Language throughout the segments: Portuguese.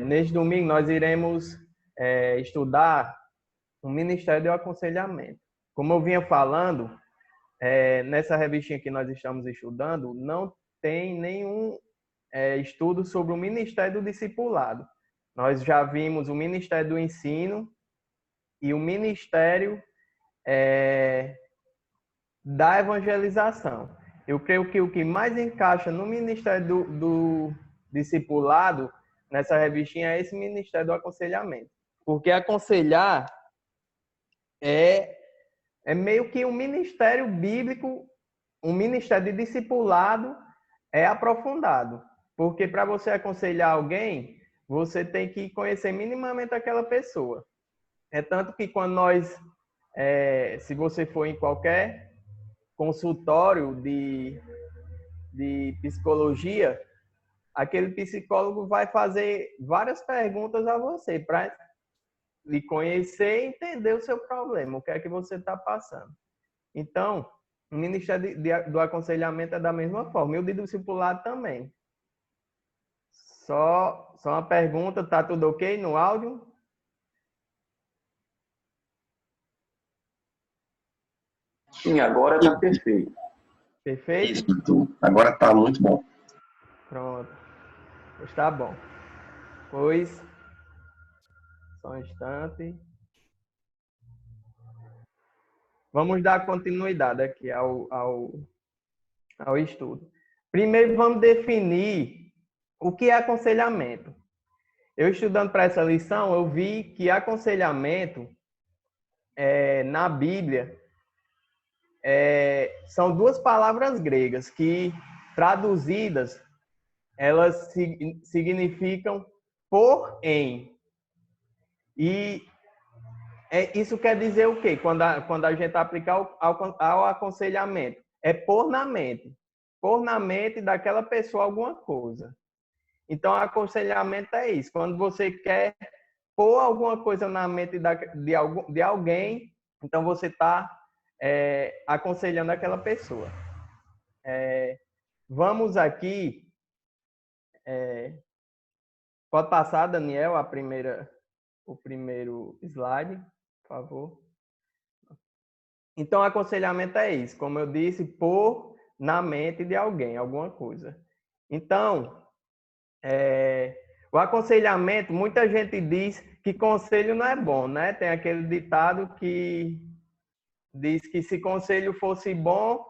Neste domingo nós iremos estudar o Ministério do Aconselhamento. Como eu vinha falando, nessa revistinha que nós estamos estudando, não tem nenhum estudo sobre o Ministério do Discipulado. Nós já vimos o Ministério do Ensino e o Ministério da Evangelização. Eu creio que o que mais encaixa no Ministério do Discipulado, nessa revistinha, é esse Ministério do Aconselhamento. Porque aconselhar é meio que um ministério bíblico, um ministério de discipulado aprofundado. Porque para você aconselhar alguém, você tem que conhecer minimamente aquela pessoa. É tanto que quando se você for em qualquer consultório de psicologia, aquele psicólogo vai fazer várias perguntas a você para lhe conhecer e entender o seu problema, o que é que você está passando. Então, o Ministério do Aconselhamento é da mesma forma, e o de discipulado também. Só uma pergunta, tá tudo ok no áudio? Sim, agora está perfeito. Perfeito? Isso, agora está muito bom. Pronto. Está bom. Pois, só um instante. Vamos dar continuidade aqui ao estudo. Primeiro, vamos definir o que é aconselhamento. Eu estudando para essa lição, eu vi que aconselhamento na Bíblia são duas palavras gregas que, traduzidas, elas significam por em. E isso quer dizer o quê? Quando a gente aplicar ao aconselhamento? É pôr na mente. Pôr na mente daquela pessoa alguma coisa. Então, aconselhamento é isso. Quando você quer pôr alguma coisa na mente de alguém, então você está aconselhando aquela pessoa. Vamos aqui. Pode passar, Daniel, o primeiro slide, por favor. Então, aconselhamento é isso. Como eu disse, pôr na mente de alguém, alguma coisa. Então, o aconselhamento, muita gente diz que conselho não é bom, né? Tem aquele ditado que diz que se conselho fosse bom,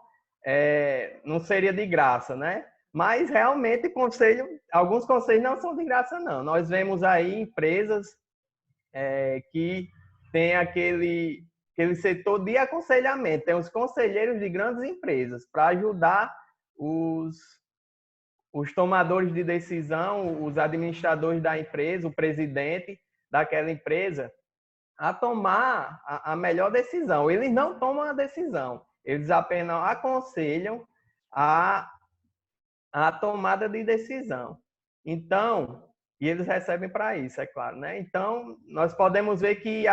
não seria de graça, né? Mas realmente alguns conselhos não são de graça, não. Nós vemos aí empresas que tem aquele setor de aconselhamento, tem os conselheiros de grandes empresas para ajudar os tomadores de decisão, os administradores da empresa, o presidente daquela empresa, a tomar a melhor decisão. Eles não tomam a decisão, eles apenas aconselham a tomada de decisão. Então, e eles recebem para isso, é claro, né? Então, nós podemos ver que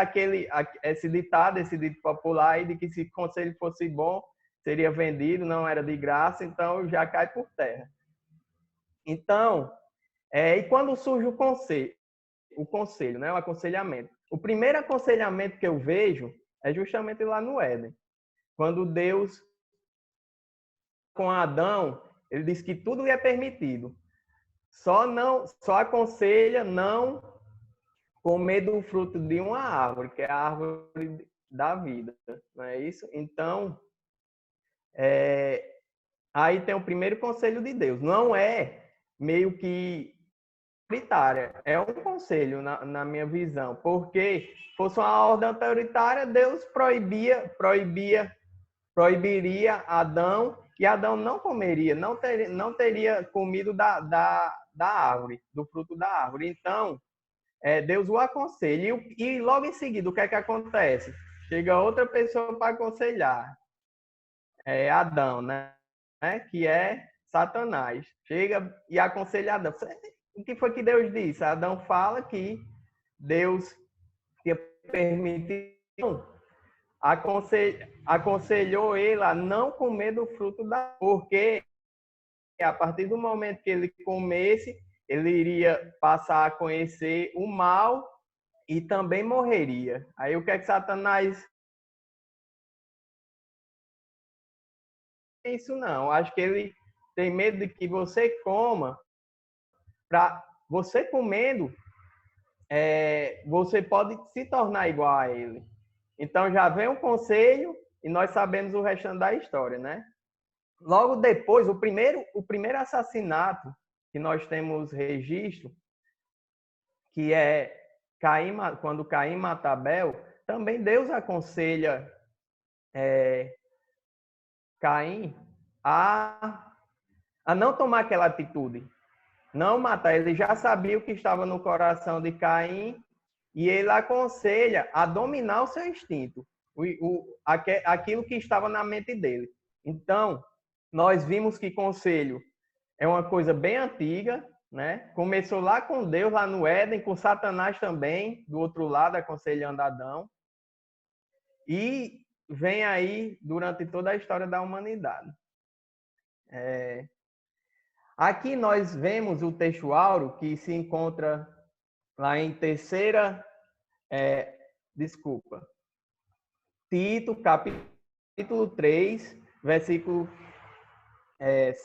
esse ditado popular aí de que se o conselho fosse bom, seria vendido, não era de graça, então já cai por terra. Então, e quando surge o conselho, né? O aconselhamento. O primeiro aconselhamento que eu vejo é justamente lá no Éden. Quando Deus, com Adão, ele disse que tudo lhe é permitido. Só aconselha não comer do fruto de uma árvore, que é a árvore da vida, não é isso? Então, aí tem o primeiro conselho de Deus. Não é meio que autoritária, é um conselho na minha visão, porque fosse uma ordem autoritária, Deus proibiria Adão, e Adão não comeria, não teria comido da árvore, do fruto da árvore. Então, Deus o aconselha. E logo em seguida, o que é que acontece? Chega outra pessoa para aconselhar. Adão, né? Que é Satanás. Chega e aconselha Adão. O que foi que Deus disse? Adão fala que Deus tinha permitido, aconselhou ele a não comer do fruto da árvore, porque a partir do momento que ele comesse, ele iria passar a conhecer o mal e também morreria. Aí o que é que Satanás... Isso não, acho que ele tem medo de que você coma, para você comendo, você pode se tornar igual a ele. Então já vem um conselho e nós sabemos o restante da história, né? Logo depois, o primeiro assassinato que nós temos registro, que é Caim, quando Caim mata Abel, também Deus aconselha Caim a não tomar aquela atitude, não matar. Ele já sabia o que estava no coração de Caim e ele aconselha a dominar o seu instinto, aquilo que estava na mente dele. Então, nós vimos que conselho é uma coisa bem antiga, né? Começou lá com Deus, lá no Éden, com Satanás também, do outro lado, aconselhando Adão. E vem aí durante toda a história da humanidade. Aqui nós vemos o texto áureo que se encontra lá em Tito, capítulo 3, versículo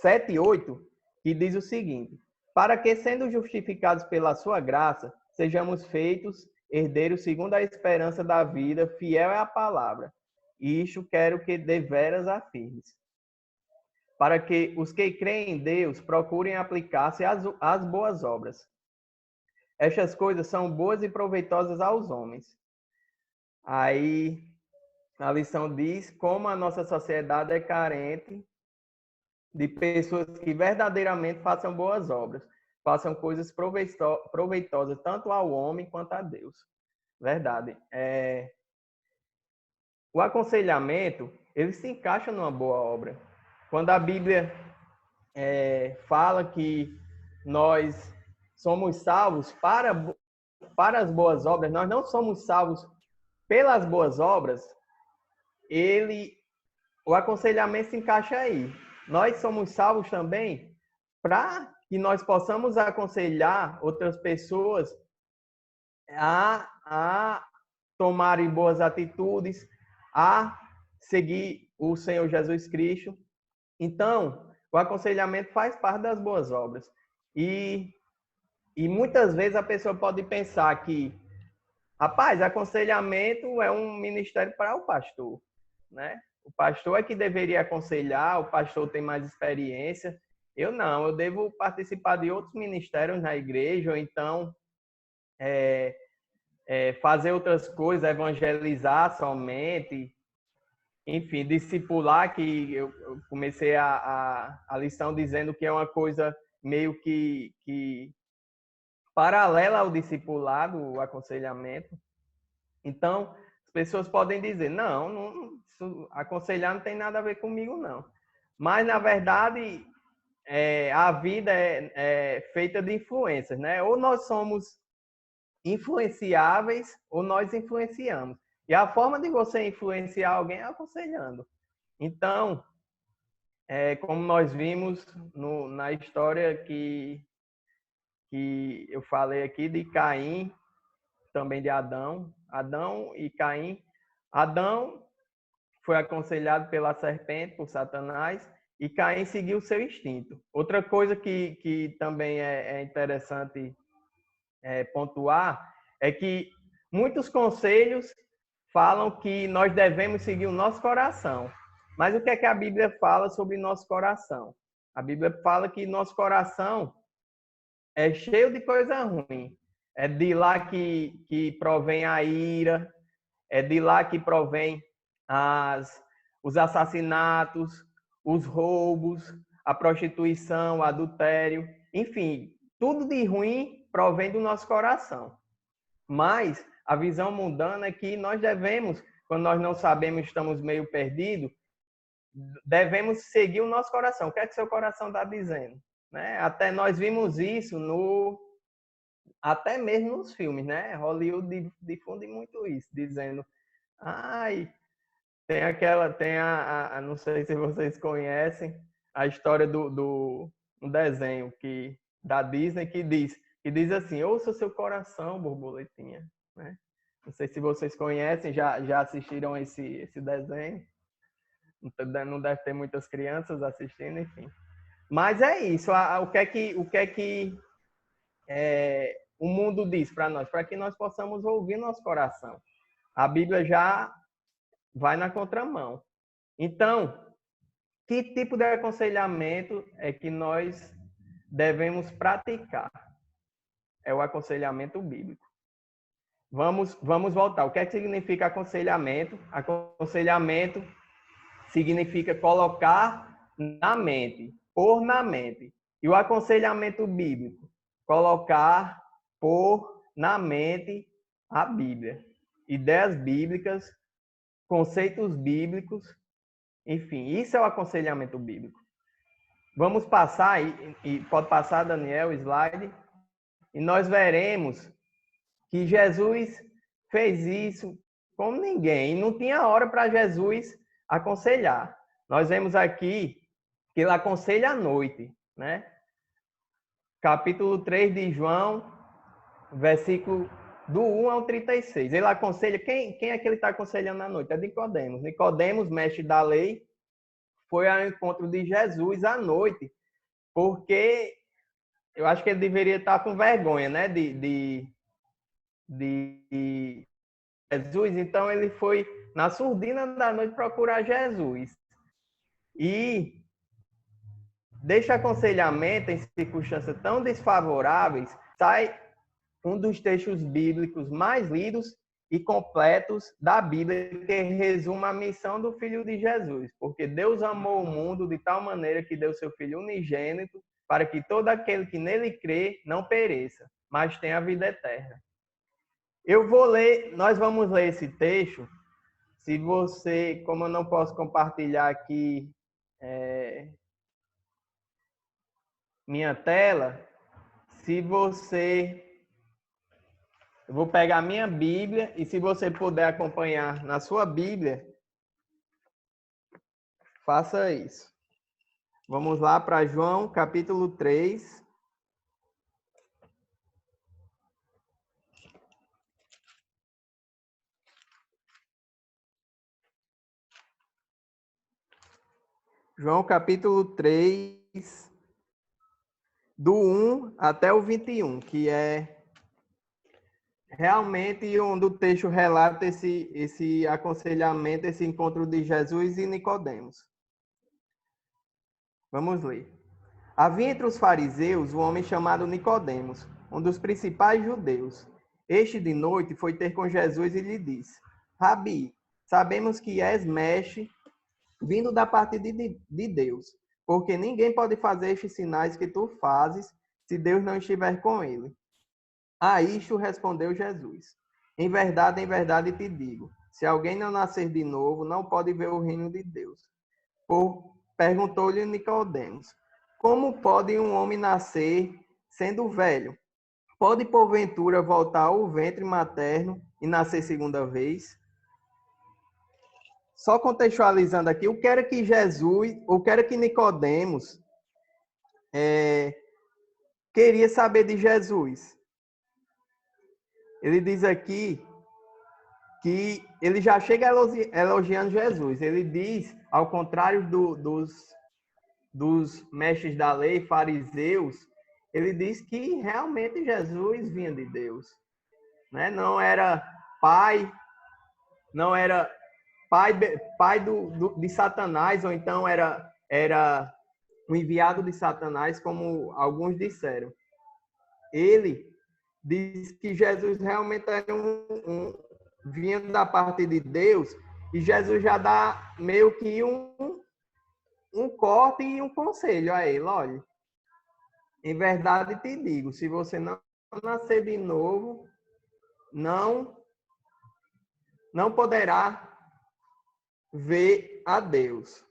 7 e 8, que diz o seguinte: para que, sendo justificados pela sua graça, sejamos feitos herdeiros segundo a esperança da vida, fiel é a palavra. E isto quero que deveras afirmes. Para que os que creem em Deus procurem aplicar-se às boas obras. Estas coisas são boas e proveitosas aos homens. Aí a lição diz como a nossa sociedade é carente de pessoas que verdadeiramente façam boas obras, façam coisas proveitosas tanto ao homem quanto a Deus. Verdade. O aconselhamento, ele se encaixa numa boa obra. Quando a Bíblia fala que nós somos salvos para as boas obras, nós não somos salvos pelas boas obras, o aconselhamento se encaixa aí. Nós somos salvos também para que nós possamos aconselhar outras pessoas a tomarem boas atitudes, a seguir o Senhor Jesus Cristo. Então, o aconselhamento faz parte das boas obras. E muitas vezes a pessoa pode pensar que, rapaz, aconselhamento é um ministério para o pastor, né? O pastor é que deveria aconselhar, o pastor tem mais experiência. Eu não, eu devo participar de outros ministérios na igreja, ou então fazer outras coisas, evangelizar somente, enfim, discipular, que eu comecei a lição dizendo que é uma coisa meio que paralela ao discipulado, o aconselhamento. Então, as pessoas podem dizer, não, aconselhar não tem nada a ver comigo, não. Mas, na verdade, a vida é feita de influências, né? Ou nós somos influenciáveis, ou nós influenciamos. E a forma de você influenciar alguém é aconselhando. Então, como nós vimos na história que eu falei aqui de Caim, também de Adão e Caim. Adão foi aconselhado pela serpente, por Satanás, e Caim seguiu o seu instinto. Outra coisa que também é interessante pontuar é que muitos conselhos falam que nós devemos seguir o nosso coração. Mas o que é que a Bíblia fala sobre nosso coração? A Bíblia fala que nosso coração é cheio de coisa ruim. É de lá que provém a ira, é de lá que provém os assassinatos, os roubos, a prostituição, o adultério, enfim, tudo de ruim provém do nosso coração. Mas a visão mundana é que nós devemos, quando nós não sabemos, estamos meio perdidos, devemos seguir o nosso coração. O que é que seu coração está dizendo? Né? Até nós vimos isso até mesmo nos filmes, né? Hollywood difunde muito isso, dizendo, não sei se vocês conhecem, a história do um desenho que da Disney que diz assim: ouça seu coração, borboletinha, né? Não sei se vocês conhecem, já assistiram esse desenho. Não deve ter muitas crianças assistindo, enfim. Mas é isso. O que é que o mundo diz para nós? Para que nós possamos ouvir nosso coração. A Bíblia já vai na contramão. Então, que tipo de aconselhamento é que nós devemos praticar? É o aconselhamento bíblico. Vamos voltar. O que é que significa aconselhamento? Aconselhamento significa colocar na mente, pôr na mente. E o aconselhamento bíblico? Colocar, pôr na mente a Bíblia. Ideias bíblicas, conceitos bíblicos, enfim, isso é o aconselhamento bíblico. Vamos passar, e pode passar, Daniel, o slide, e nós veremos que Jesus fez isso como ninguém. E não tinha hora para Jesus aconselhar. Nós vemos aqui que ele aconselha à noite, né? Capítulo 3 de João, versículo do 1 ao 36. Ele aconselha, quem é que ele está aconselhando à noite? É Nicodemos. Nicodemos, mestre da lei, foi ao encontro de Jesus à noite, porque eu acho que ele deveria estar com vergonha, né, de Jesus. Então ele foi na surdina da noite procurar Jesus. E deste aconselhamento em circunstâncias tão desfavoráveis, sai um dos textos bíblicos mais lidos e completos da Bíblia, que resume a missão do Filho de Jesus. Porque Deus amou o mundo de tal maneira que deu seu Filho unigênito, para que todo aquele que nele crê não pereça, mas tenha a vida eterna. Nós vamos ler esse texto. Se você, como eu não posso compartilhar aqui minha tela, eu vou pegar minha Bíblia e se você puder acompanhar na sua Bíblia, faça isso. Vamos lá para João, capítulo 3. João, capítulo 3, do 1 até o 21, que é realmente onde o texto relata esse aconselhamento, esse encontro de Jesus e Nicodemos. Vamos ler. Havia entre os fariseus um homem chamado Nicodemos, um dos principais judeus. Este de noite foi ter com Jesus e lhe disse: Rabi, sabemos que és mestre vindo da parte de Deus, porque ninguém pode fazer estes sinais que tu fazes se Deus não estiver com ele. A isto respondeu Jesus: em verdade te digo, se alguém não nascer de novo, não pode ver o reino de Deus. Perguntou-lhe Nicodemos: como pode um homem nascer sendo velho? Pode porventura voltar ao ventre materno e nascer segunda vez? Só contextualizando aqui, o que era que Nicodemos queria saber de Jesus? Ele diz aqui que ele já chega elogiando Jesus. Ele diz, ao contrário dos mestres da lei, fariseus, ele diz que realmente Jesus vinha de Deus, né? Não era pai de Satanás, ou então era um enviado de Satanás, como alguns disseram. Ele diz que Jesus realmente era vinha da parte de Deus, e Jesus já dá meio que um corte e um conselho a ele: olha, em verdade te digo, se você não nascer de novo, não poderá ver a Deus.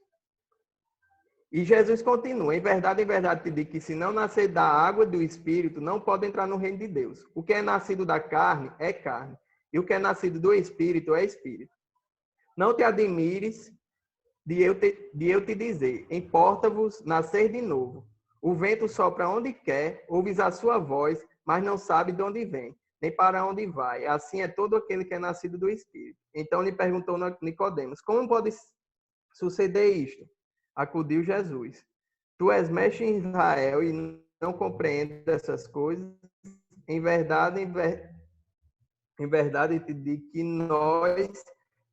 E Jesus continua: em verdade te digo que se não nascer da água e do Espírito, não pode entrar no reino de Deus. O que é nascido da carne é carne, e o que é nascido do Espírito é Espírito. Não te admires de eu te dizer: importa-vos nascer de novo. O vento sopra onde quer, ouves a sua voz, mas não sabe de onde vem, nem para onde vai. Assim é todo aquele que é nascido do Espírito. Então lhe perguntou Nicodemos: como pode suceder isto? Acudiu Jesus: tu és mestre em Israel e não compreendes essas coisas? Em verdade te digo que nós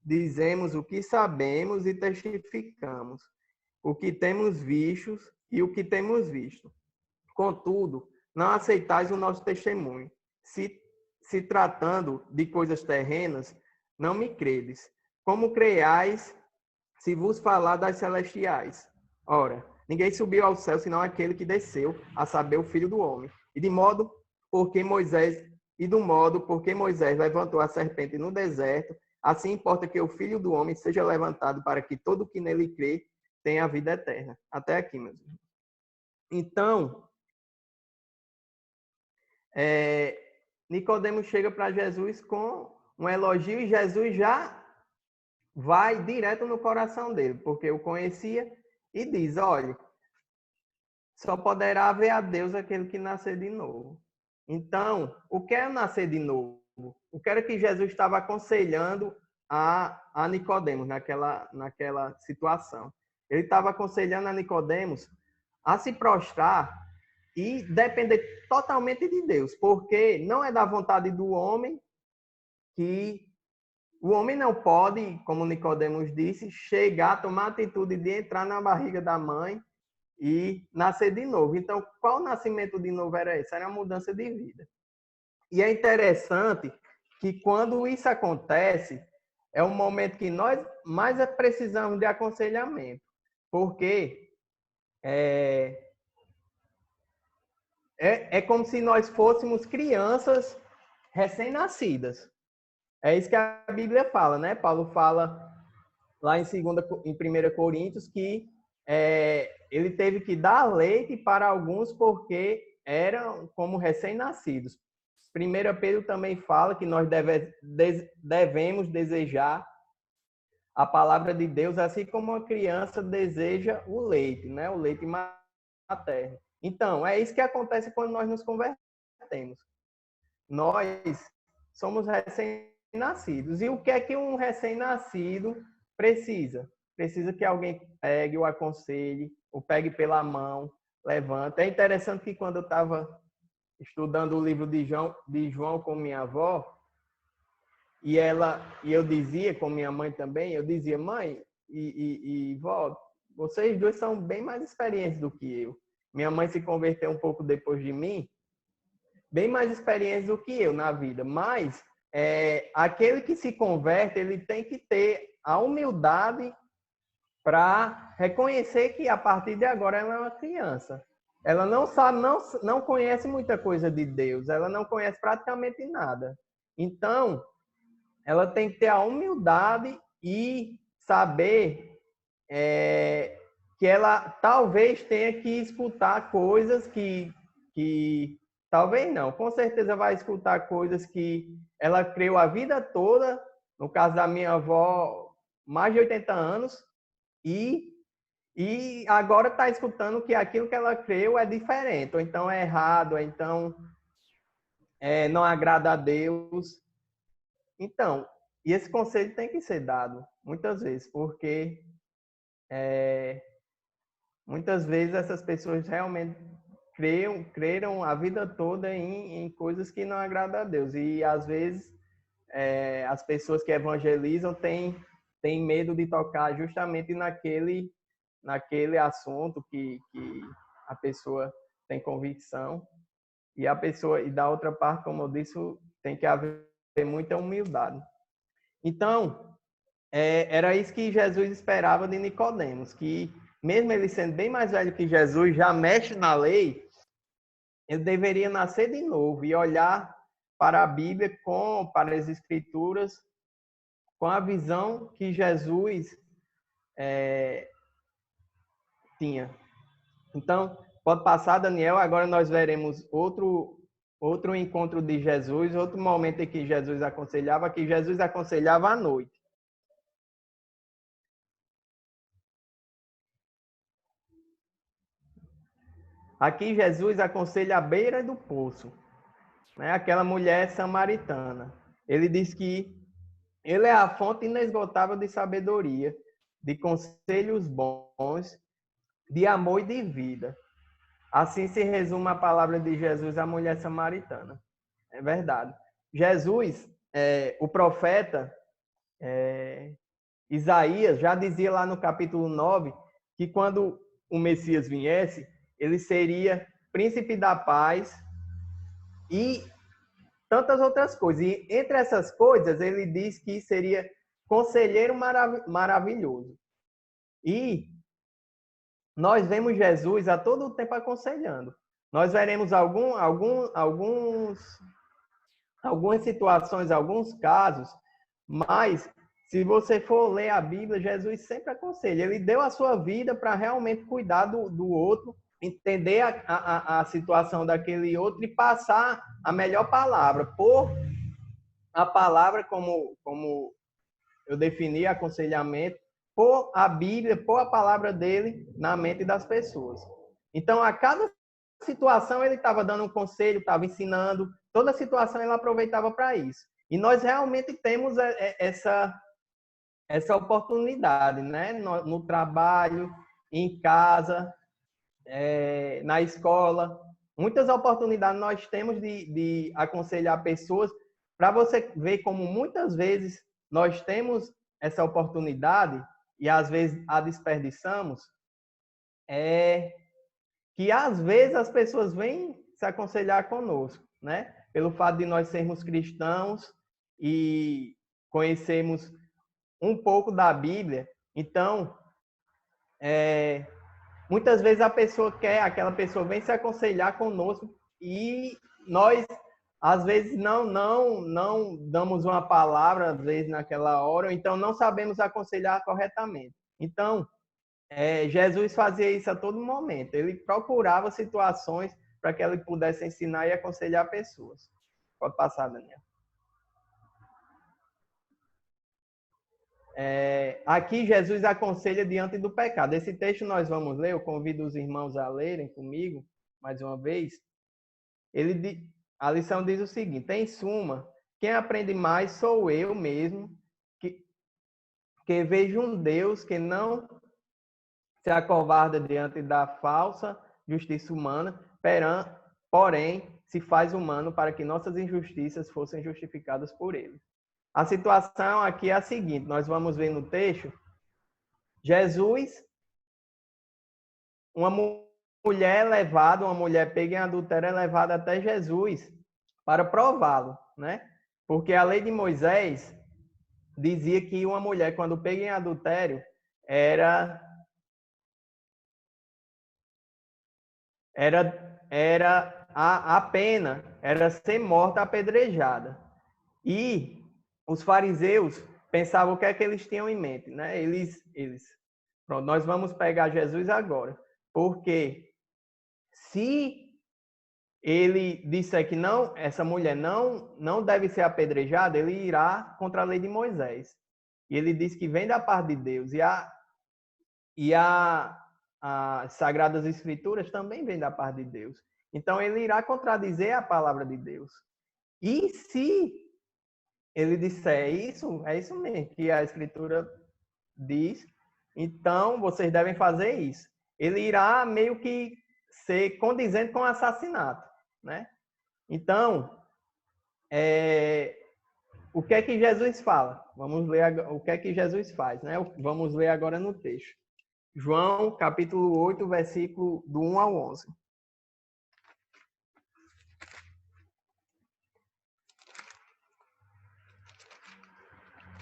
dizemos o que sabemos e testificamos, o que temos visto e o que temos visto. Contudo, não aceitais o nosso testemunho. Se tratando de coisas terrenas, não me credes. Como creiais se vos falar das celestiais? Ora, ninguém subiu ao céu senão aquele que desceu, a saber, o Filho do Homem. E do modo porque Moisés levantou a serpente no deserto, assim importa que o Filho do Homem seja levantado para que todo que nele crê tenha a vida eterna. Até aqui, meus irmãos. Então, Nicodemos chega para Jesus com um elogio e Jesus já vai direto no coração dele, porque o conhecia e diz: olha, só poderá ver a Deus aquele que nascer de novo. Então, o que é nascer de novo? O que era que Jesus estava aconselhando a Nicodemos naquela situação? Ele estava aconselhando a Nicodemos a se prostrar e depender totalmente de Deus, porque não é da vontade do homem que o homem não pode, como Nicodemos disse, chegar, tomar a atitude de entrar na barriga da mãe e nascer de novo. Então, qual nascimento de novo era esse? Era a mudança de vida. E é interessante que quando isso acontece, é um momento que nós mais precisamos de aconselhamento, porque é como se nós fôssemos crianças recém-nascidas. É isso que a Bíblia fala, né? Paulo fala lá em 1 Coríntios que ele teve que dar leite para alguns porque eram como recém-nascidos. 1 Pedro também fala que nós devemos desejar a palavra de Deus assim como uma criança deseja o leite, né? O leite materno. Então, é isso que acontece quando nós nos convertemos. Nós somos recém-nascidos. E o que é que um recém-nascido precisa? Precisa que alguém pegue, o aconselhe, o pegue pela mão, levante. É interessante que quando eu estava estudando o livro de João com minha avó, e eu dizia, com minha mãe também, eu dizia: mãe e vó, vocês dois são bem mais experientes do que eu. Minha mãe se converteu um pouco depois de mim, bem mais experientes do que eu na vida, mas aquele que se converte, ele tem que ter a humildade para reconhecer que a partir de agora ela é uma criança. Ela não sabe, não conhece muita coisa de Deus, ela não conhece praticamente nada. Então, ela tem que ter a humildade e saber que ela talvez tenha que escutar coisas que talvez não, com certeza vai escutar coisas que ela creu a vida toda, no caso da minha avó, mais de 80 anos, e agora está escutando que aquilo que ela creu é diferente, ou então é errado, ou então não agrada a Deus. Então, e esse conselho tem que ser dado, muitas vezes, porque muitas vezes essas pessoas realmente creram a vida toda em coisas que não agradam a Deus. E, às vezes, as pessoas que evangelizam têm medo de tocar justamente naquele assunto que a pessoa tem convicção. E da outra parte, como eu disse, tem que haver muita humildade. Então, era isso que Jesus esperava de Nicodemos, que mesmo ele sendo bem mais velho que Jesus, já mexe na lei, ele deveria nascer de novo e olhar para a Bíblia, para as Escrituras, com a visão que Jesus tinha. Então, pode passar, Daniel, agora nós veremos outro encontro de Jesus, outro momento em que Jesus aconselhava à noite. Aqui Jesus aconselha à beira do poço, né? Aquela mulher samaritana. Ele diz que ele é a fonte inesgotável de sabedoria, de conselhos bons, de amor e de vida. Assim se resume a palavra de Jesus à mulher samaritana. É verdade. Jesus, o profeta Isaías, já dizia lá no capítulo 9 que quando o Messias viesse, ele seria príncipe da paz e tantas outras coisas. E entre essas coisas, ele diz que seria conselheiro maravilhoso. E nós vemos Jesus a todo tempo aconselhando. Nós veremos algumas situações, alguns casos, mas se você for ler a Bíblia, Jesus sempre aconselha. Ele deu a sua vida para realmente cuidar do outro, entender a situação daquele outro e passar a melhor palavra. Por a palavra, como eu defini, aconselhamento, por a Bíblia, por a palavra dele na mente das pessoas. Então, a cada situação ele estava dando um conselho, estava ensinando, toda situação ele aproveitava para isso. E nós realmente temos essa oportunidade, né? No trabalho, em casa, na escola. Muitas oportunidades nós temos de aconselhar pessoas, para você ver como muitas vezes nós temos essa oportunidade e às vezes a desperdiçamos, que às vezes as pessoas vêm se aconselhar conosco, né? Pelo fato de nós sermos cristãos e conhecermos um pouco da Bíblia. Então, muitas vezes aquela pessoa vem se aconselhar conosco e nós, às vezes, não damos uma palavra, às vezes, naquela hora, ou então não sabemos aconselhar corretamente. Então, Jesus fazia isso a todo momento. Ele procurava situações para que ele pudesse ensinar e aconselhar pessoas. Pode passar, Daniel. Aqui Jesus aconselha diante do pecado. Esse texto nós vamos ler, eu convido os irmãos a lerem comigo, mais uma vez. A lição diz o seguinte: em suma, quem aprende mais sou eu mesmo, que vejo um Deus que não se acovarda diante da falsa justiça humana, porém se faz humano para que nossas injustiças fossem justificadas por ele. A situação aqui é a seguinte, nós vamos ver no texto, Jesus, uma mulher levada, uma mulher pega em adultério é levada até Jesus para prová-lo, né? Porque a lei de Moisés dizia que uma mulher, quando pega em adultério, a pena era ser morta apedrejada. E os fariseus pensavam o que é que eles tinham em mente, né? Pronto, nós vamos pegar Jesus agora, porque se ele disser que não, essa mulher não deve ser apedrejada, ele irá contra a lei de Moisés. E ele diz que vem da parte de Deus. E as Sagradas Escrituras também vêm da parte de Deus. Então, ele irá contradizer a palavra de Deus. E se ele disser isso, é isso mesmo que a Escritura diz, então vocês devem fazer isso. Ele irá meio que ser condizente com o assassinato, né? Então, o que é que Jesus fala? Vamos ler o que é que Jesus faz, né? Vamos ler agora no texto. João, capítulo 8, versículo do 1 ao 11.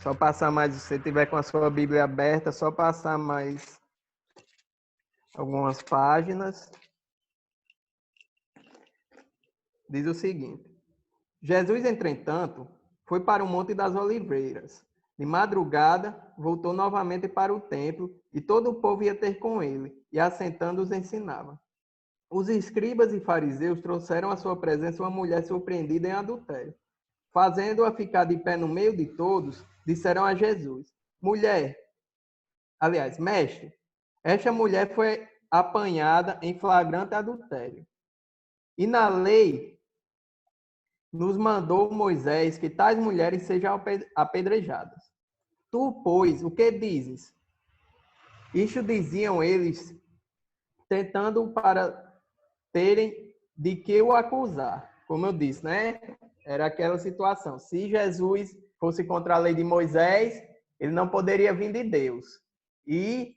Só passar mais, se você tiver com a sua Bíblia aberta, só passar mais algumas páginas. Diz o seguinte: Jesus, entretanto, foi para o Monte das Oliveiras. De madrugada, voltou novamente para o templo, e todo o povo ia ter com ele, e assentando os ensinava. Os escribas e fariseus trouxeram à sua presença uma mulher surpreendida em adultério. Fazendo-a ficar de pé no meio de todos, disseram a Jesus: mestre, esta mulher foi apanhada em flagrante adultério. E na lei nos mandou Moisés que tais mulheres sejam apedrejadas. Tu, pois, o que dizes? Isto diziam eles, tentando para terem de que o acusar. Como eu disse, né? Era aquela situação. Se Jesus fosse contra a lei de Moisés, ele não poderia vir de Deus. E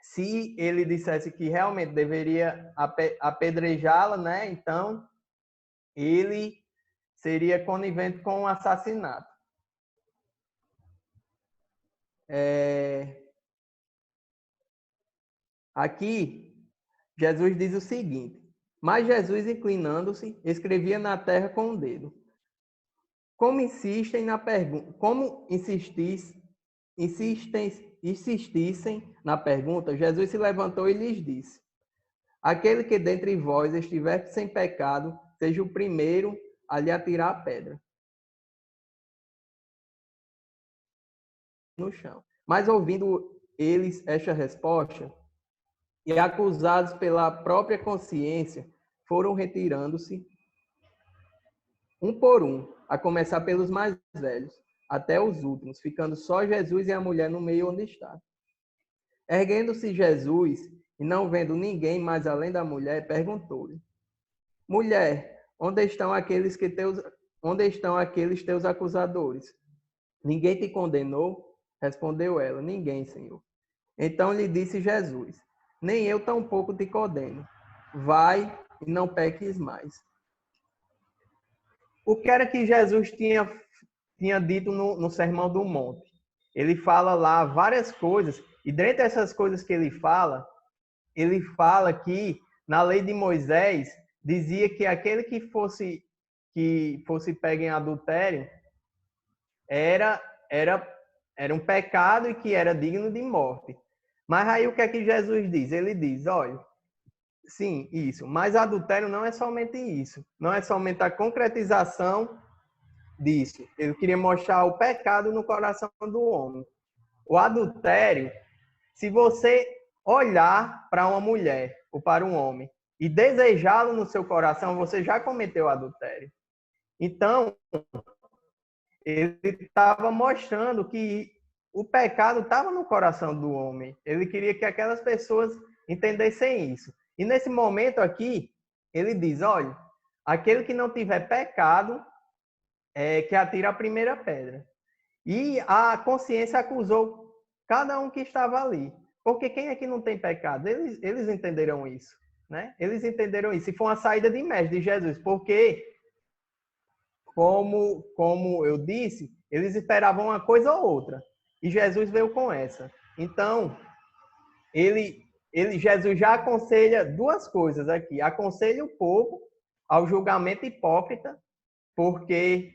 se ele dissesse que realmente deveria apedrejá-la, né? Então, ele seria conivente com o assassinato. Aqui, Jesus diz o seguinte: mas Jesus, inclinando-se, escrevia na terra com o dedo. Como insistem na pergunta, como insistissem na pergunta, Jesus se levantou e lhes disse: aquele que dentre vós estiver sem pecado, seja o primeiro a lhe atirar a pedra no chão. Mas ouvindo eles esta resposta, e acusados pela própria consciência, foram retirando-se um por um, a começar pelos mais velhos, até os últimos, ficando só Jesus e a mulher no meio onde estava. Erguendo-se Jesus, e não vendo ninguém mais além da mulher, perguntou-lhe: mulher, onde estão aqueles teus acusadores? Ninguém te condenou? Respondeu ela: ninguém, Senhor. Então lhe disse Jesus: nem eu tampouco te condeno. Vai e não peques mais. O que era que Jesus tinha dito no Sermão do Monte? Ele fala lá várias coisas, e dentre essas coisas que ele fala que na lei de Moisés dizia que aquele que fosse pego em adultério era um pecado e que era digno de morte. Mas aí o que é que Jesus diz? Ele diz: olha, sim, isso, mas adultério não é somente isso, não é somente a concretização disso. Ele queria mostrar o pecado no coração do homem. O adultério, se você olhar para uma mulher ou para um homem e desejá-lo no seu coração, você já cometeu adultério. Então, ele estava mostrando que o pecado estava no coração do homem. Ele queria que aquelas pessoas entendessem isso. E nesse momento aqui, ele diz: olha, aquele que não tiver pecado, que atira a primeira pedra. E a consciência acusou cada um que estava ali. Porque quem é que não tem pecado? Eles entenderam isso, né? Eles entenderam isso. E foi uma saída de mestre de Jesus. Porque, como eu disse, eles esperavam uma coisa ou outra. E Jesus veio com essa. Então, Jesus já aconselha duas coisas aqui. Aconselha o povo ao julgamento hipócrita, porque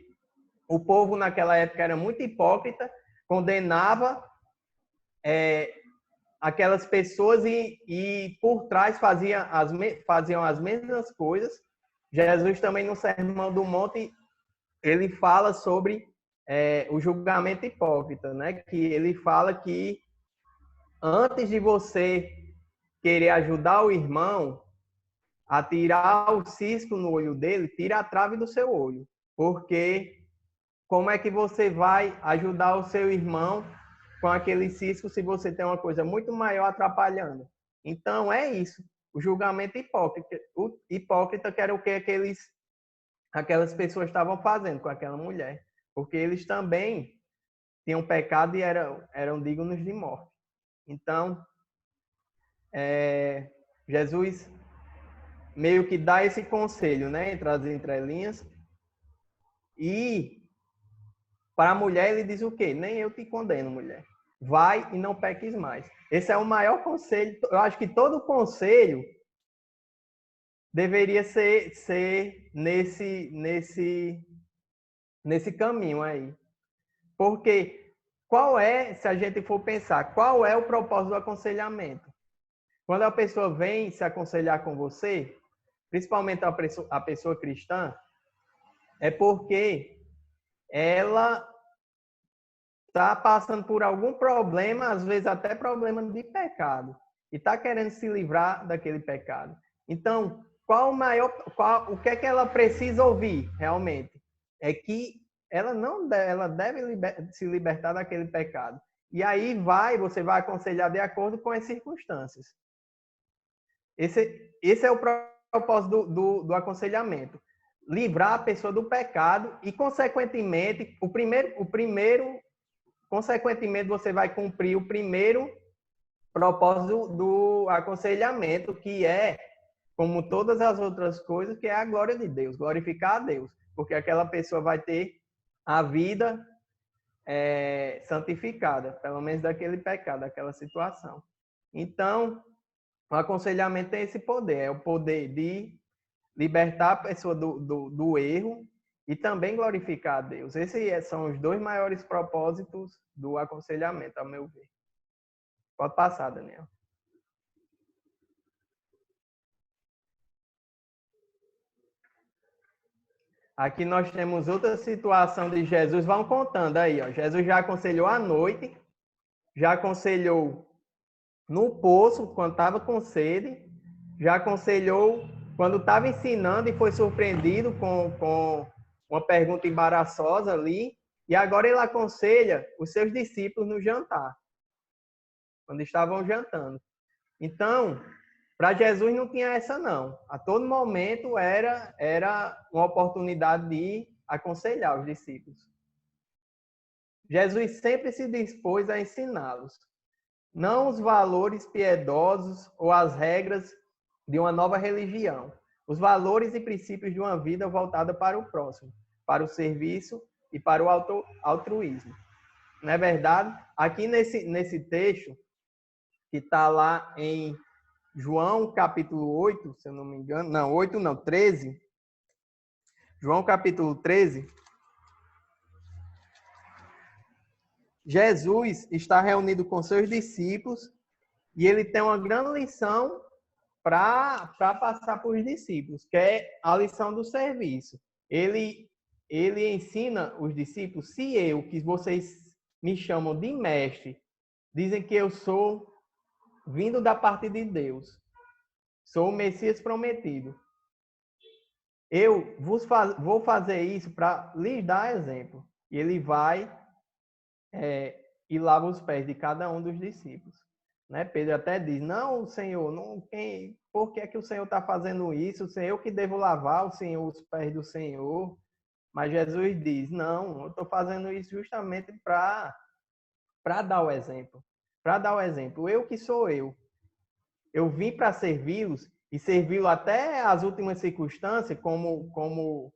o povo naquela época era muito hipócrita, condenava aquelas pessoas e por trás faziam as mesmas coisas. Jesus também no Sermão do Monte, ele fala sobre o julgamento hipócrita, né? Que ele fala que antes de você querer ajudar o irmão a tirar o cisco no olho dele, tira a trave do seu olho. Porque como é que você vai ajudar o seu irmão com aquele cisco se você tem uma coisa muito maior atrapalhando? Então, é isso. O julgamento hipócrita. O hipócrita que era o que aquelas pessoas estavam fazendo com aquela mulher. Porque eles também tinham pecado e eram dignos de morte. Então, Jesus meio que dá esse conselho, né, entre as entrelinhas. E para a mulher ele diz o quê? Nem eu te condeno, mulher. Vai e não peques mais. Esse é o maior conselho. Eu acho que todo conselho deveria ser nesse caminho aí. Porque se a gente for pensar, qual é o propósito do aconselhamento? Quando a pessoa vem se aconselhar com você, principalmente a pessoa cristã, é porque ela está passando por algum problema, às vezes até problema de pecado. e está querendo se livrar daquele pecado. Então, o que é que ela precisa ouvir realmente? É que ela deve se libertar daquele pecado. E aí você vai aconselhar de acordo com as circunstâncias. Esse é o propósito do aconselhamento. Livrar a pessoa do pecado e, consequentemente, consequentemente, você vai cumprir o primeiro propósito do aconselhamento, que é, como todas as outras coisas, que é a glória de Deus, glorificar a Deus, porque aquela pessoa vai ter a vida santificada, pelo menos daquele pecado, daquela situação. Então, o aconselhamento tem esse poder, é o poder de libertar a pessoa do erro e também glorificar a Deus. Esses são os dois maiores propósitos do aconselhamento, ao meu ver. Pode passar, Daniel. Aqui nós temos outra situação de Jesus. Vão contando aí, ó. Jesus já aconselhou à noite, já aconselhou no poço, quando estava com sede, já aconselhou quando estava ensinando e foi surpreendido com uma pergunta embaraçosa ali, e agora ele aconselha os seus discípulos no jantar, quando estavam jantando. Então, para Jesus não tinha essa não. A todo momento era uma oportunidade de aconselhar os discípulos. Jesus sempre se dispôs a ensiná-los, não os valores piedosos ou as regras de uma nova religião, os valores e princípios de uma vida voltada para o próximo, para o serviço e para o altruísmo. Não é verdade? Aqui nesse texto, que está lá em João capítulo 8, se eu não me engano, não, 8 não, 13. João capítulo 13. Jesus está reunido com seus discípulos e ele tem uma grande lição para passar para os discípulos, que é a lição do serviço. Ele ensina os discípulos, se eu, que vocês me chamam de mestre, dizem que eu sou vindo da parte de Deus, sou o Messias prometido. Eu vou fazer isso para lhes dar exemplo. E ele vai e lava os pés de cada um dos discípulos. Né? Pedro até diz, não, Senhor, por que é que o Senhor está fazendo isso? O Senhor que devo lavar os pés do Senhor. Mas Jesus diz, não, eu estou fazendo isso justamente para dar o exemplo. Para dar o exemplo. Eu que sou eu. Eu vim para servi-los e servi-lo até as últimas circunstâncias, como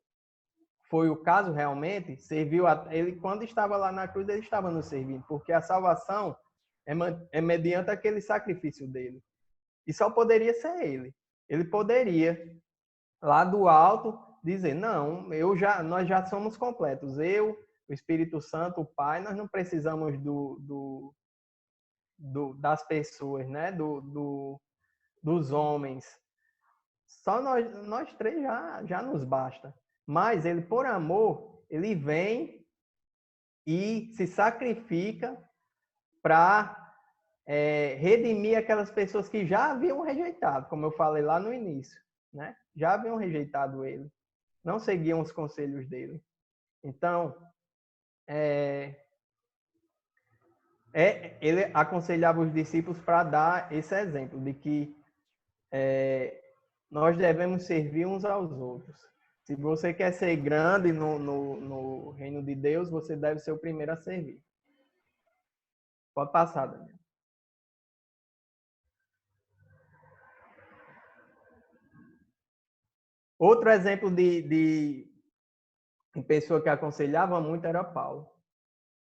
foi o caso realmente, serviu ele quando estava lá na cruz, ele estava nos servindo, porque a salvação é mediante aquele sacrifício dele. E só poderia ser ele. Ele poderia, lá do alto, dizer, não, nós já somos completos. Eu, o Espírito Santo, o Pai, nós não precisamos das pessoas, né? Dos homens. Só nós três já nos basta. Mas ele, por amor, ele vem e se sacrifica para redimir aquelas pessoas que já haviam rejeitado, como eu falei lá no início, né? Já haviam rejeitado ele, não seguiam os conselhos dele. Então, ele aconselhava os discípulos para dar esse exemplo de que nós devemos servir uns aos outros. Se você quer ser grande no reino de Deus, você deve ser o primeiro a servir. Pode passar, Daniel. Outro exemplo de pessoa que aconselhava muito era Paulo.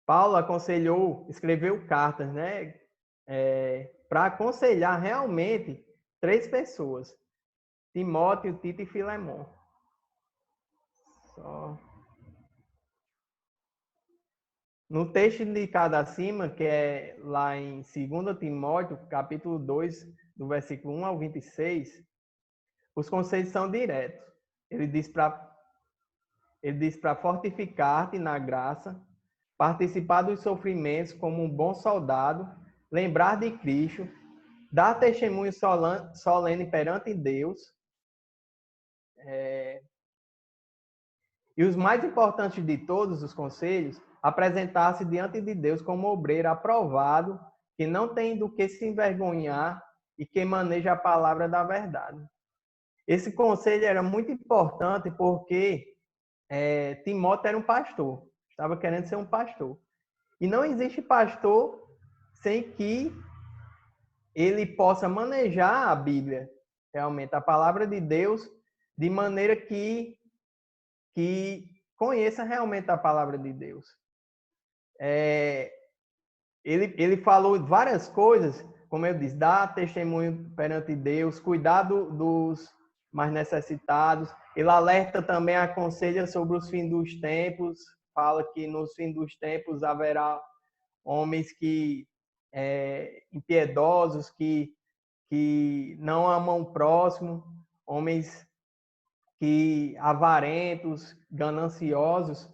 Paulo escreveu cartas, né? Para aconselhar realmente 3 pessoas. Timóteo, Tito e Filemon. No texto indicado acima, que é lá em 2 Timóteo, capítulo 2, do versículo 1 ao 26, os conselhos são diretos. Ele diz para fortificar-te na graça, participar dos sofrimentos como um bom soldado, lembrar de Cristo, dar testemunho solene perante Deus, e os mais importantes de todos os conselhos, apresentar-se diante de Deus como obreiro aprovado, que não tem do que se envergonhar e que maneja a palavra da verdade. Esse conselho era muito importante porque Timóteo era um pastor, estava querendo ser um pastor. E não existe pastor sem que ele possa manejar a Bíblia, realmente, a palavra de Deus, de maneira que conheça realmente a palavra de Deus. Ele falou várias coisas, como eu disse, dar testemunho perante Deus, cuidar dos mais necessitados. Ele alerta também, aconselha sobre os fins dos tempos, fala que nos fins dos tempos haverá homens impiedosos, que não amam o próximo, homens avarentos, gananciosos.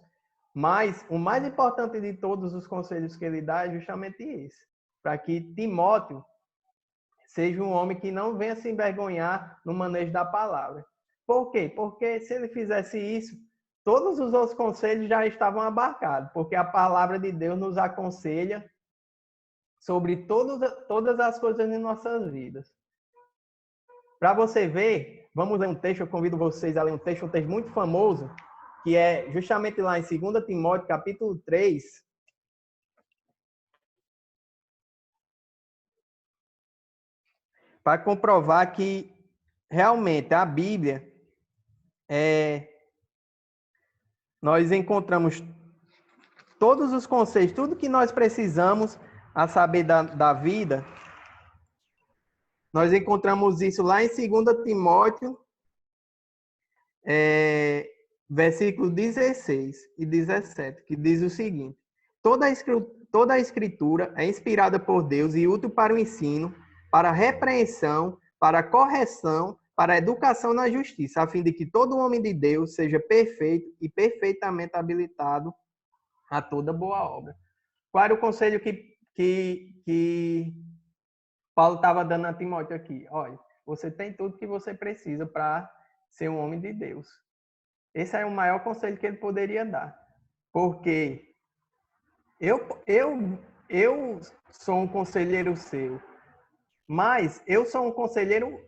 Mas o mais importante de todos os conselhos que ele dá é justamente esse, para que Timóteo seja um homem que não venha se envergonhar no manejo da palavra. Por quê? Porque se ele fizesse isso, todos os outros conselhos já estavam abarcados, porque a palavra de Deus nos aconselha sobre todas as coisas em nossas vidas. Para você ver, vamos ler um texto, eu convido vocês a ler um texto muito famoso, que é justamente lá em 2 Timóteo, capítulo 3, para comprovar que realmente a Bíblia, nós encontramos todos os conselhos, tudo que nós precisamos a saber da vida, nós encontramos isso lá em 2 Timóteo, versículo 16 e 17, que diz o seguinte: toda a escritura é inspirada por Deus e útil para o ensino, para a repreensão, para a correção, para a educação na justiça, a fim de que todo homem de Deus seja perfeito e perfeitamente habilitado a toda boa obra. Qual era o conselho que Paulo estava dando a Timóteo aqui? Olha, você tem tudo que você precisa para ser um homem de Deus. Esse é o maior conselho que ele poderia dar. Porque eu sou um conselheiro seu, mas eu sou um conselheiro,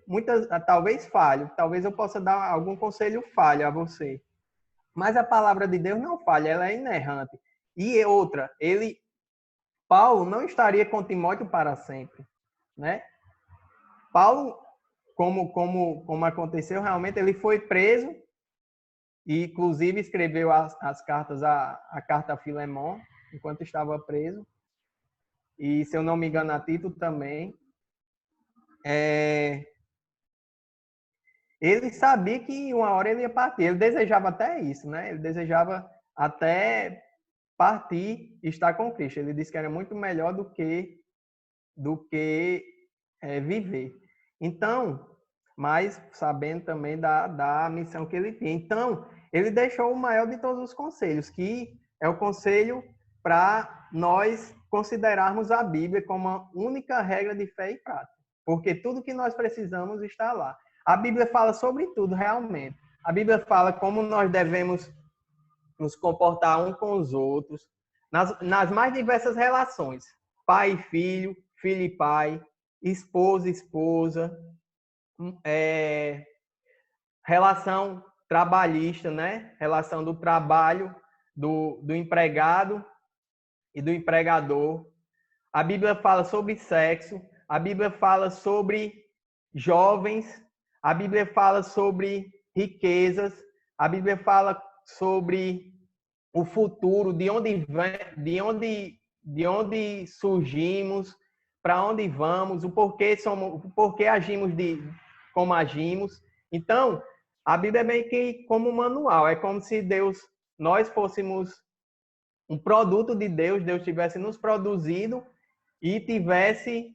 talvez falho, talvez eu possa dar algum conselho falho a você. Mas a palavra de Deus não falha, ela é inerrante. E outra, Paulo não estaria com Timóteo para sempre, né? Paulo, como aconteceu, realmente ele foi preso e, inclusive, escreveu as cartas, a carta a Filemon, enquanto estava preso. E, se eu não me engano, a Tito também. Ele sabia que uma hora ele ia partir. Ele desejava até isso, né? Ele desejava até partir e estar com Cristo. Ele disse que era muito melhor do que viver. Então, mas sabendo também da missão que ele tinha. Então, ele deixou o maior de todos os conselhos, que é o conselho para nós considerarmos a Bíblia como a única regra de fé e prática. Porque tudo que nós precisamos está lá. A Bíblia fala sobre tudo, realmente. A Bíblia fala como nós devemos nos comportar uns com os outros, nas mais diversas relações. Pai e filho, filho e pai, esposa e esposa, relação trabalhista, né? Relação do trabalho, do empregado e do empregador. A Bíblia fala sobre sexo, a Bíblia fala sobre jovens, a Bíblia fala sobre riquezas, a Bíblia fala sobre o futuro, de onde surgimos, para onde vamos, o porquê agimos como agimos. Então, a Bíblia é meio que como um manual, é como se nós fôssemos um produto de Deus tivesse nos produzido e tivesse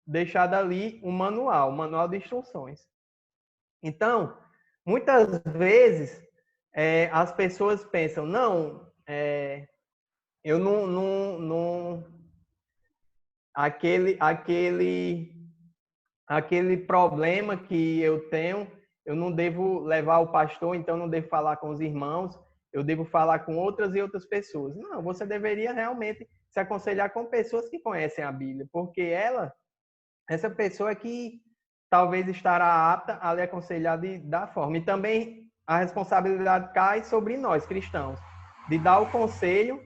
deixado ali um manual de instruções. Então, muitas vezes, as pessoas pensam, eu aquele problema que eu tenho, eu não devo levar ao pastor, então não devo falar com os irmãos, eu devo falar com outras e outras pessoas. Não, você deveria realmente se aconselhar com pessoas que conhecem a Bíblia, porque essa pessoa é que talvez estará apta a lhe aconselhar da forma. E também a responsabilidade cai sobre nós, cristãos, de dar o conselho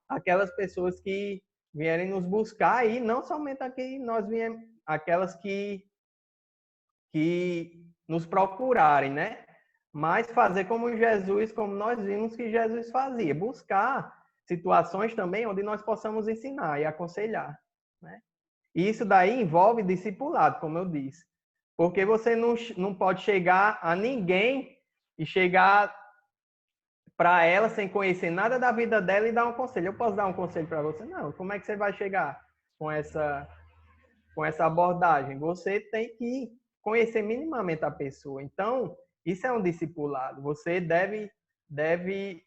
àquelas pessoas que vierem nos buscar, e não somente aqui nós viemos, aquelas que nos procurarem, né? Mas fazer como Jesus, como nós vimos que Jesus fazia, buscar situações também onde nós possamos ensinar e aconselhar, né? E isso daí envolve discipulado, como eu disse. Porque você não pode chegar a ninguém e chegar para ela sem conhecer nada da vida dela e dar um conselho. Eu posso dar um conselho para você? Não. Como é que você vai chegar com essa abordagem? Você tem que conhecer minimamente a pessoa. Então, isso é um discipulado. Você deve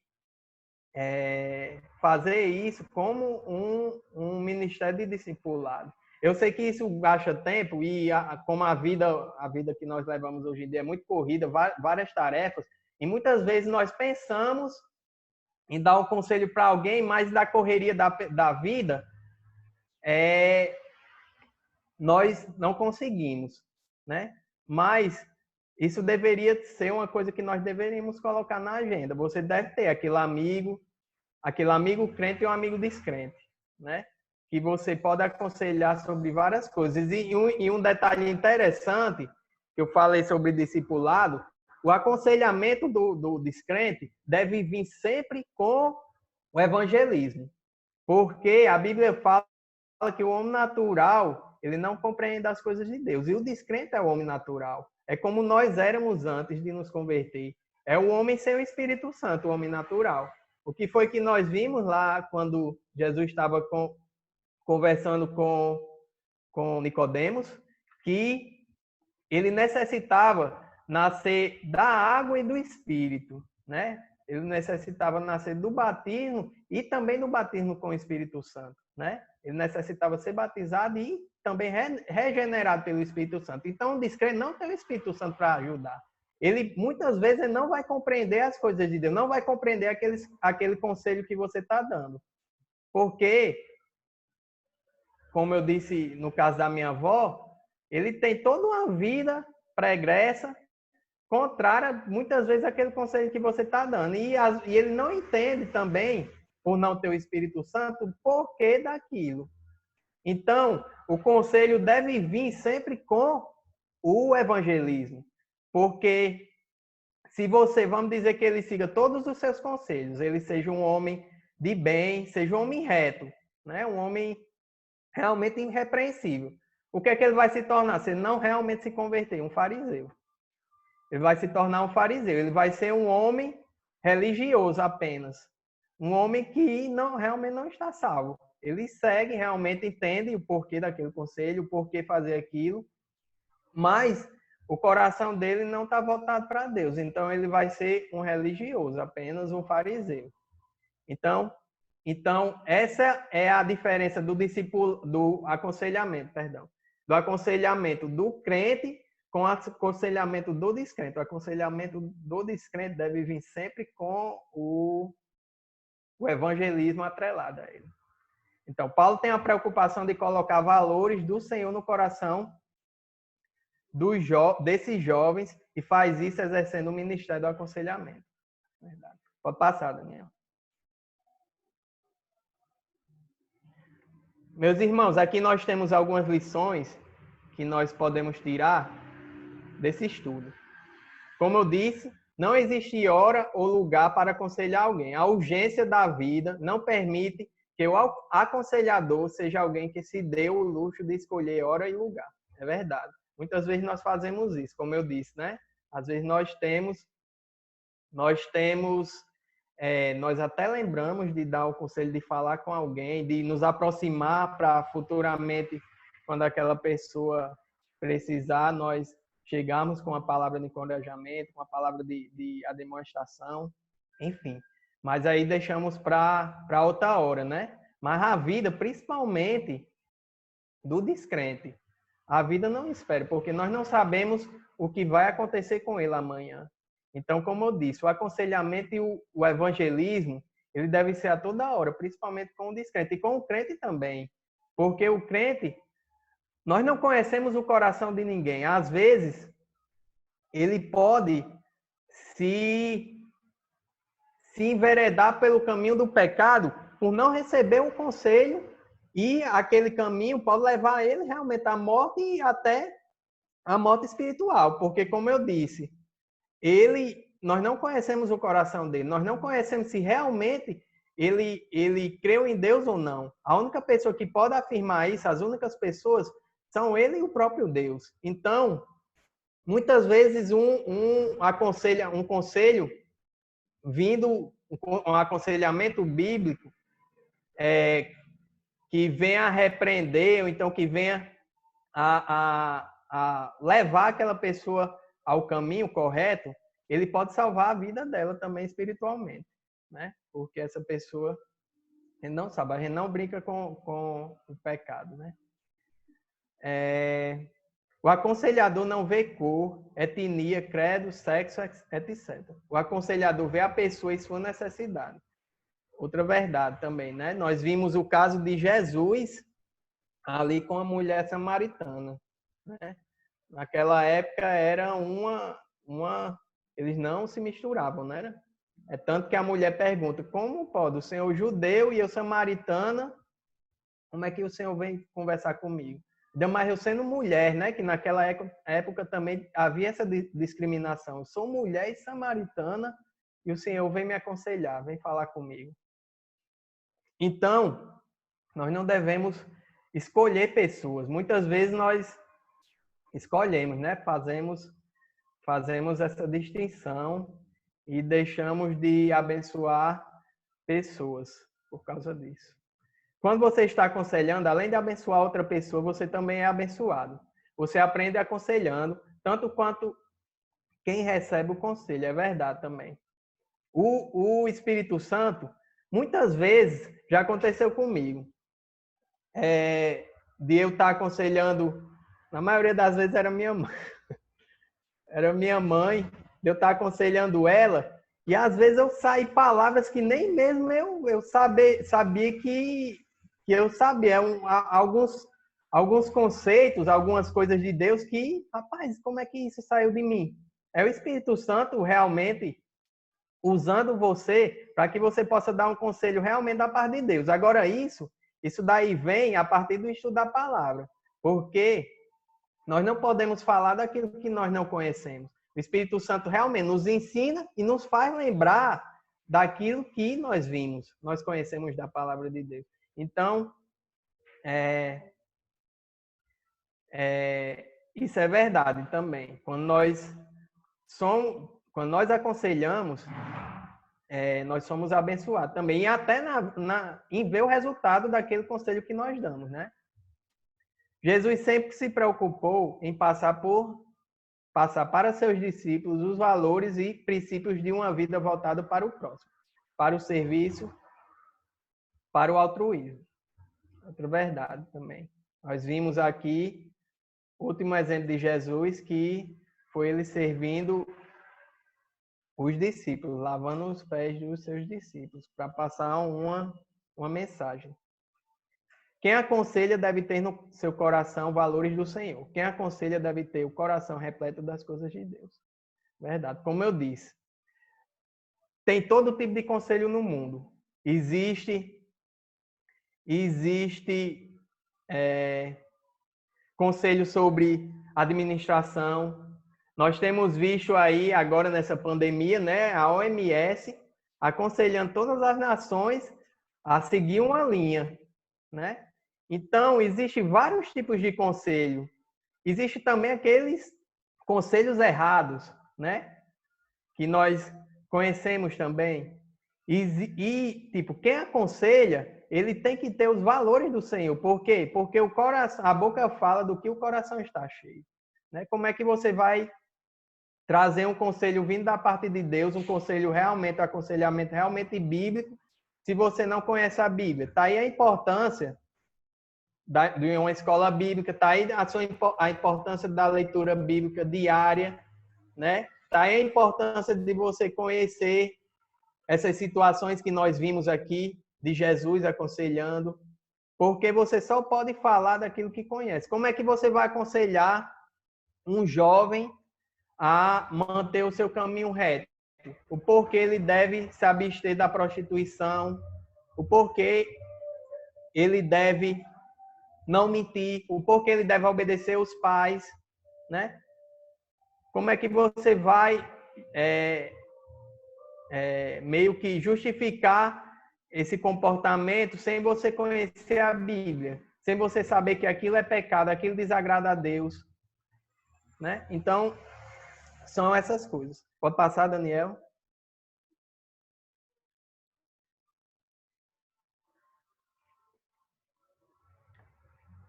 fazer isso como um ministério de discipulado. Eu sei que isso gasta tempo e como a vida que nós levamos hoje em dia é muito corrida, várias tarefas, e muitas vezes nós pensamos em dar um conselho para alguém, mas da correria da vida, nós não conseguimos, né? Mas isso deveria ser uma coisa que nós deveríamos colocar na agenda. Você deve ter aquele amigo crente e um amigo descrente, né? Que você pode aconselhar sobre várias coisas. E um detalhe interessante, que eu falei sobre discipulado, o aconselhamento do descrente deve vir sempre com o evangelismo. Porque a Bíblia fala que o homem natural, ele não compreende as coisas de Deus. E o descrente é o homem natural. É como nós éramos antes de nos converter. É o homem sem o Espírito Santo, o homem natural. O que foi que nós vimos lá quando Jesus estava conversando com Nicodemos? Que ele necessitava nascer da água e do Espírito, né? Ele necessitava nascer do batismo e também do batismo com o Espírito Santo, né? Ele necessitava ser batizado e também regenerado pelo Espírito Santo. Então, o descrente não tem o Espírito Santo para ajudar. Ele, muitas vezes, ele não vai compreender as coisas de Deus, não vai compreender aquele conselho que você está dando. Porque, como eu disse no caso da minha avó, ele tem toda uma vida pregressa, contrária, muitas vezes, àquele conselho que você está dando. E ele não entende também, por não ter o Espírito Santo, o porquê daquilo. Então, o conselho deve vir sempre com o evangelismo. Porque se você, vamos dizer que ele siga todos os seus conselhos, ele seja um homem de bem, seja um homem reto, né? Um homem realmente irrepreensível. O que é que ele vai se tornar? Se ele não realmente se converter, um fariseu. Ele vai se tornar um fariseu. Ele vai ser um homem religioso apenas. Um homem que realmente não está salvo. Ele segue, realmente entende o porquê daquele conselho, o porquê fazer aquilo, mas o coração dele não está voltado para Deus. Então, ele vai ser um religioso, apenas um fariseu. Então, essa é a diferença do aconselhamento, perdão. Do aconselhamento do crente com o aconselhamento do descrente. O aconselhamento do descrente deve vir sempre com o evangelismo atrelado a ele. Então, Paulo tem a preocupação de colocar valores do Senhor no coração desses jovens e faz isso exercendo o ministério do aconselhamento. Verdade. Pode passar, Daniel. Meus irmãos, aqui nós temos algumas lições que nós podemos tirar desse estudo. Como eu disse, não existe hora ou lugar para aconselhar alguém. A urgência da vida não permite que o aconselhador seja alguém que se dê o luxo de escolher hora e lugar. É verdade. Muitas vezes nós fazemos isso, como eu disse, né? Às vezes nós até lembramos de dar o conselho de falar com alguém, de nos aproximar para futuramente, quando aquela pessoa precisar, nós chegarmos com uma palavra de encorajamento, com uma palavra de demonstração, enfim. Mas aí deixamos para outra hora, né? Mas a vida, principalmente do descrente. A vida não espera, porque nós não sabemos o que vai acontecer com ele amanhã. Então, como eu disse, o aconselhamento e o evangelismo, ele deve ser a toda hora, principalmente com o descrente e com o crente também. Porque o crente, nós não conhecemos o coração de ninguém. Às vezes, ele pode se enveredar pelo caminho do pecado por não receber um conselho, e aquele caminho pode levar ele realmente à morte e até à morte espiritual. Porque, como eu disse, nós não conhecemos o coração dele, nós não conhecemos se realmente ele creu em Deus ou não. A única pessoa que pode afirmar isso, as únicas pessoas, são ele e o próprio Deus. Então, muitas vezes um conselho vindo, um aconselhamento bíblico que venha a repreender, ou então que venha a levar aquela pessoa ao caminho correto, ele pode salvar a vida dela também espiritualmente, né? Porque essa pessoa, a gente não sabe, a gente não brinca com o pecado, né? O aconselhador não vê cor, etnia, credo, sexo, etc. O aconselhador vê a pessoa e sua necessidade. Outra verdade também, né? Nós vimos o caso de Jesus ali com a mulher samaritana, né? Naquela época era eles não se misturavam, né? É tanto que a mulher pergunta: como pode o senhor judeu e eu samaritana, como é que o senhor vem conversar comigo? Ainda mais eu sendo mulher, né? Que naquela época também havia essa discriminação. Eu sou mulher e samaritana e o senhor vem me aconselhar, vem falar comigo. Então, nós não devemos escolher pessoas. Muitas vezes nós escolhemos, né? Fazemos essa distinção e deixamos de abençoar pessoas por causa disso. Quando você está aconselhando, além de abençoar outra pessoa, você também é abençoado. Você aprende aconselhando, tanto quanto quem recebe o conselho, é verdade também. O Espírito Santo, muitas vezes, já aconteceu comigo, de eu estar aconselhando, na maioria das vezes era minha mãe. Era minha mãe, de eu estar aconselhando ela, e às vezes eu saí palavras que nem mesmo eu sabia que eu sabia. Alguns conceitos, algumas coisas de Deus que, rapaz, como é que isso saiu de mim? É o Espírito Santo realmente usando você para que você possa dar um conselho realmente da parte de Deus. Agora, isso daí vem a partir do estudo da palavra, porque nós não podemos falar daquilo que nós não conhecemos. O Espírito Santo realmente nos ensina e nos faz lembrar daquilo que nós vimos, nós conhecemos da palavra de Deus. Então, isso é verdade também. Quando nós aconselhamos, nós somos abençoados também. E até em ver o resultado daquele conselho que nós damos, né? Jesus sempre se preocupou em passar para seus discípulos os valores e princípios de uma vida voltada para o próximo, para o serviço, para o altruísmo. Outra verdade também. Nós vimos aqui o último exemplo de Jesus, que foi ele servindo os discípulos, lavando os pés dos seus discípulos, para passar uma mensagem. Quem aconselha deve ter no seu coração valores do Senhor. Quem aconselha deve ter o coração repleto das coisas de Deus. Verdade. Como eu disse, tem todo tipo de conselho no mundo. Existe conselho sobre administração. Nós temos visto aí, agora nessa pandemia, né, a OMS aconselhando todas as nações a seguir uma linha, né? Então, existem vários tipos de conselho. Existe também aqueles conselhos errados, né? Que nós conhecemos também. E tipo, quem aconselha, ele tem que ter os valores do Senhor. Por quê? Porque o coração, a boca fala do que o coração está cheio. Né? Como é que você vai trazer um conselho vindo da parte de Deus, um conselho realmente, um aconselhamento realmente bíblico, se você não conhece a Bíblia? Tá aí a importância de uma escola bíblica, está aí a importância da leitura bíblica diária, né? Está aí a importância de você conhecer essas situações que nós vimos aqui, de Jesus aconselhando, porque você só pode falar daquilo que conhece. Como é que você vai aconselhar um jovem a manter o seu caminho reto? O porquê ele deve se abster da prostituição, o porquê ele deve não mentir, o porquê ele deve obedecer os pais, né? Como é que você vai meio que justificar esse comportamento sem você conhecer a Bíblia, sem você saber que aquilo é pecado, aquilo desagrada a Deus, né? Então, são essas coisas. Pode passar, Daniel?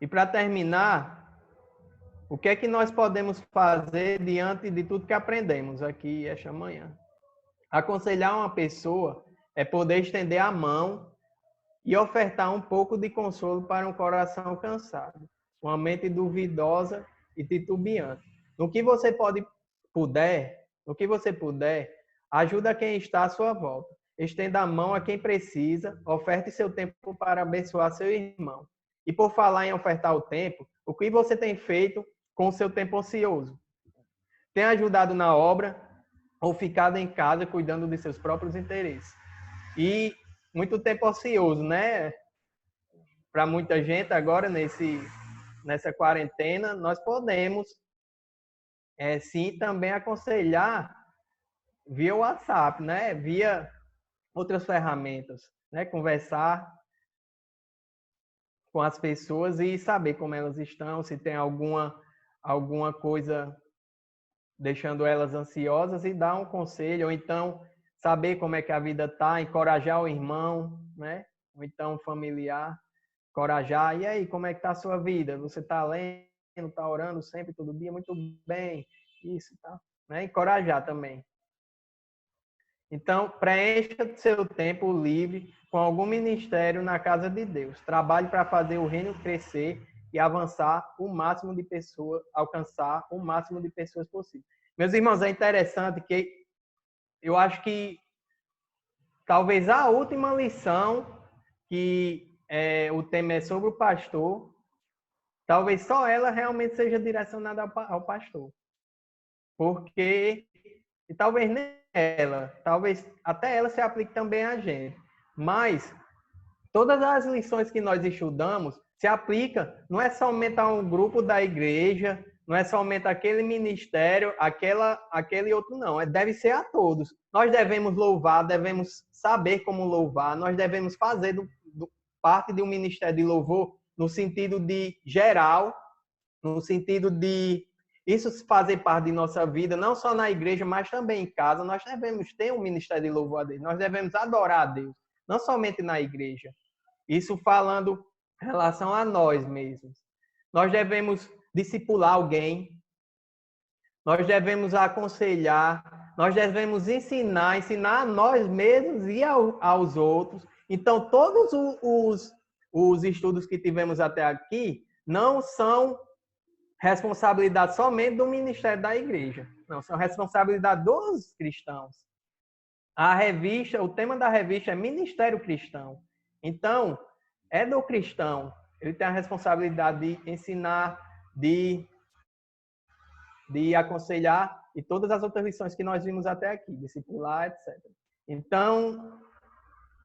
E para terminar, o que é que nós podemos fazer diante de tudo que aprendemos aqui esta manhã? Aconselhar uma pessoa é poder estender a mão e ofertar um pouco de consolo para um coração cansado, uma mente duvidosa e titubeante. No que você puder, ajuda quem está à sua volta. Estenda a mão a quem precisa, oferte seu tempo para abençoar seu irmão. E por falar em ofertar o tempo, o que você tem feito com o seu tempo ocioso? Tem ajudado na obra ou ficado em casa cuidando de seus próprios interesses? E muito tempo ocioso, né? Para muita gente agora nessa quarentena, nós podemos sim também aconselhar via WhatsApp, né? Via outras ferramentas, né? Conversar com as pessoas e saber como elas estão, se tem alguma coisa deixando elas ansiosas e dar um conselho, ou então saber como é que a vida está, encorajar o irmão, né? Ou então o familiar, encorajar. E aí, como é que está a sua vida? Você está lendo, está orando sempre, todo dia? Muito bem. Isso, tá? Né? Encorajar também. Então, preencha seu tempo livre com algum ministério na casa de Deus. Trabalhe para fazer o reino crescer e avançar o máximo de pessoas, alcançar o máximo de pessoas possível. Meus irmãos, é interessante que eu acho que talvez a última lição que o tema é sobre o pastor, talvez só ela realmente seja direcionada ao pastor. Porque, e talvez nem ela, talvez até ela se aplique também a gente. Mas todas as lições que nós estudamos se aplica, não é somente a um grupo da igreja, não é somente aquele ministério, aquele outro não, deve ser a todos. Nós devemos louvar, devemos saber como louvar, nós devemos fazer parte de um ministério de louvor no sentido de geral, no sentido de isso fazer parte de nossa vida, não só na igreja, mas também em casa. Nós devemos ter um ministério de louvor a Deus, nós devemos adorar a Deus, não somente na igreja. Isso falando em relação a nós mesmos. Nós devemos discipular alguém, nós devemos aconselhar, nós devemos ensinar a nós mesmos e aos outros. Então, todos os estudos que tivemos até aqui não são responsabilidade somente do ministério da igreja. Não, são responsabilidade dos cristãos. A revista, o tema da revista é Ministério Cristão. Então, é do cristão. Ele tem a responsabilidade de ensinar, de aconselhar e todas as outras lições que nós vimos até aqui, discipular, etc. Então,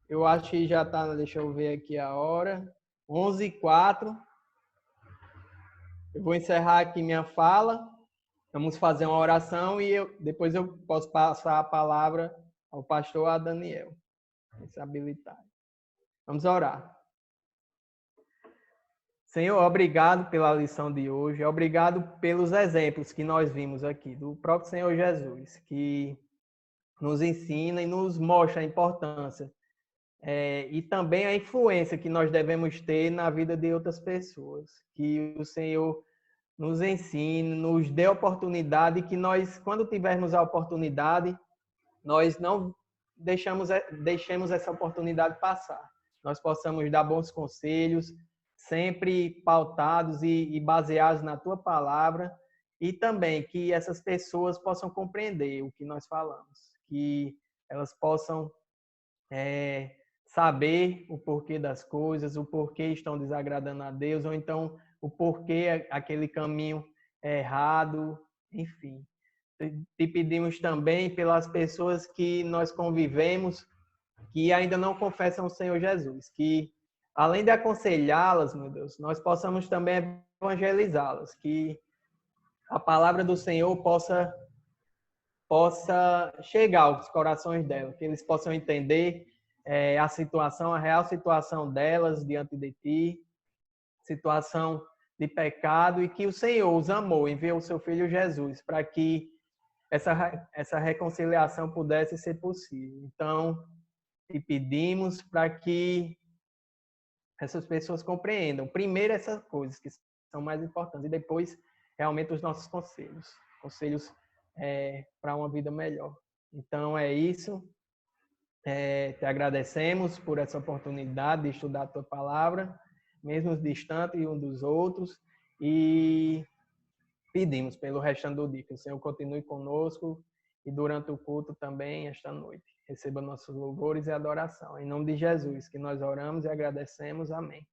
eu acho que já está, deixa eu ver aqui a hora, 11h04. Eu vou encerrar aqui minha fala. Vamos fazer uma oração e depois eu posso passar a palavra ao pastor Daniel. Se habilitar. Vamos orar. Senhor, obrigado pela lição de hoje. Obrigado pelos exemplos que nós vimos aqui do próprio Senhor Jesus, que nos ensina e nos mostra a importância e também a influência que nós devemos ter na vida de outras pessoas. Que o Senhor nos ensine, nos dê oportunidade, que nós, quando tivermos a oportunidade, nós não deixemos essa oportunidade passar. Nós possamos dar bons conselhos, sempre pautados e baseados na tua palavra, e também que essas pessoas possam compreender o que nós falamos, que elas possam saber o porquê das coisas, o porquê estão desagradando a Deus, ou então o porquê aquele caminho é errado, enfim. Te pedimos também pelas pessoas que nós convivemos, que ainda não confessam o Senhor Jesus, que além de aconselhá-las, meu Deus, nós possamos também evangelizá-las, que a palavra do Senhor possa chegar aos corações delas, que eles possam entender a situação, a real situação delas diante de Ti, situação de pecado, e que o Senhor os amou, enviou o Seu Filho Jesus para que essa reconciliação pudesse ser possível. Então, te pedimos para que essas pessoas compreendam, primeiro essas coisas que são mais importantes, e depois realmente os nossos conselhos para uma vida melhor. Então é isso, te agradecemos por essa oportunidade de estudar a tua palavra, mesmo distantes um dos outros, e pedimos pelo restante do dia que o Senhor continue conosco e durante o culto também esta noite. Receba nossos louvores e adoração. Em nome de Jesus, que nós oramos e agradecemos. Amém.